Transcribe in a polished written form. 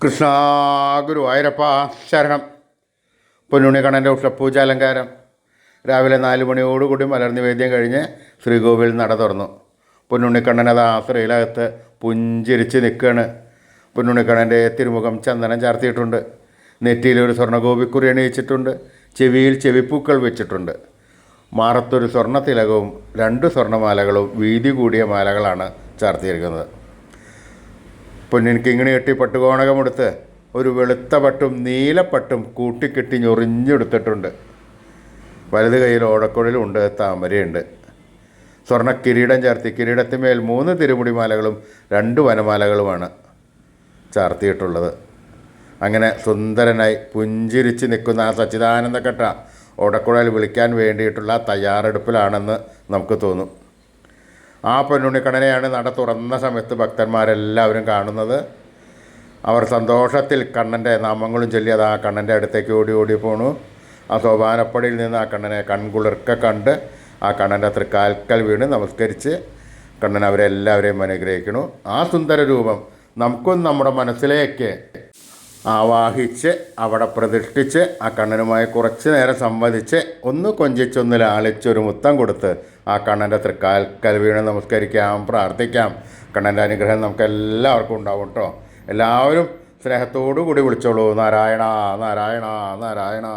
കൃഷ്ണ ഗുരുവായൂരപ്പ ശരണം. പൊന്നുണ്ണിക്കണ്ണൻ്റെ ഉഷപ്പൂജ അലങ്കാരം. രാവിലെ 4 മണിയോടുകൂടി മലർനിവേദ്യം കഴിഞ്ഞ് ശ്രീകോവിൽ നട തുറന്നു. പൊന്നുണ്ണിക്കണ്ണൻ അത് ആശ്രയിലകത്ത് പുഞ്ചിരിച്ച് നിൽക്കുകയാണ്. പൊന്നുണ്ണിക്കണ്ണൻ്റെ തിരുമുഖം ചന്ദനം ചാർത്തിയിട്ടുണ്ട്. നെറ്റിയിലൊരു സ്വർണ്ണഗോപിക്കുറി അണിയിച്ചിട്ടുണ്ട്. ചെവിയിൽ ചെവിപ്പൂക്കൾ വെച്ചിട്ടുണ്ട്. മാറത്തൊരു സ്വർണ്ണ തിലകവും 2 സ്വർണ്ണമാലകളും വീതി കൂടിയ മാലകളാണ് ചാർത്തിയിരിക്കുന്നത്. പൊന്നിൻ കിങ്ങിണി കെട്ടി പട്ടുകോണകമെടുത്ത് ഒരു വെളുത്ത പട്ടും നീലപ്പട്ടും കൂട്ടിക്കെട്ടി ഞൊറിഞ്ഞെടുത്തിട്ടുണ്ട്. വലത് കൈയിൽ ഓടക്കുഴലുണ്ട്, താമരയുണ്ട്. സ്വർണ്ണ കിരീടം ചാർത്തി കിരീടത്തിന്മേൽ 3 തിരുമുടിമാലകളും 2 വനമാലകളുമാണ് ചാർത്തിയിട്ടുള്ളത്. അങ്ങനെ സുന്ദരനായി പുഞ്ചിരിച്ച് നിൽക്കുന്ന ആ സച്ചിദാനന്ദക്കട്ട ഓടക്കുഴൽ വിളിക്കാൻ വേണ്ടിയിട്ടുള്ള തയ്യാറെടുപ്പിലാണെന്ന് നമുക്ക് തോന്നും. ആ പൊന്നുണ്ണിക്കണ്ണനെയാണ് നട തുറന്ന സമയത്ത് ഭക്തന്മാരെല്ലാവരും കാണുന്നത്. അവർ സന്തോഷത്തിൽ കണ്ണൻ്റെ നാമങ്ങളും ചൊല്ലി അത് ആ കണ്ണൻ്റെ അടുത്തേക്ക് ഓടി പോണു. ആ സോപാനപ്പടിയിൽ നിന്ന് ആ കണ്ണനെ കൺകുളിർക്ക കണ്ട് ആ കണ്ണൻ്റെ തൃക്കാൽക്കൽ വീണ് നമസ്കരിച്ച് കണ്ണൻ അവരെല്ലാവരെയും അനുഗ്രഹിക്കണു. ആ സുന്ദര രൂപം നമുക്കും നമ്മുടെ മനസ്സിലേക്ക് ആവാഹിച്ച് അവിടെ പ്രതിഷ്ഠിച്ച് ആ കണ്ണനുമായി കുറച്ച് നേരം സംവദിച്ച് ഒന്ന് കൊഞ്ചിച്ചൊന്ന് ലാളിച്ചൊരു മുത്തം കൊടുത്ത് ആ കണ്ണൻ്റെ തൃക്കാൽക്കൽ വീണ് നമസ്കരിക്കാം, പ്രാർത്ഥിക്കാം. കണ്ണൻ്റെ അനുഗ്രഹം നമുക്ക് എല്ലാവർക്കും ഉണ്ടാവും കേട്ടോ. എല്ലാവരും സ്നേഹത്തോടു കൂടി വിളിച്ചോളൂ, നാരായണ നാരായണ നാരായണ.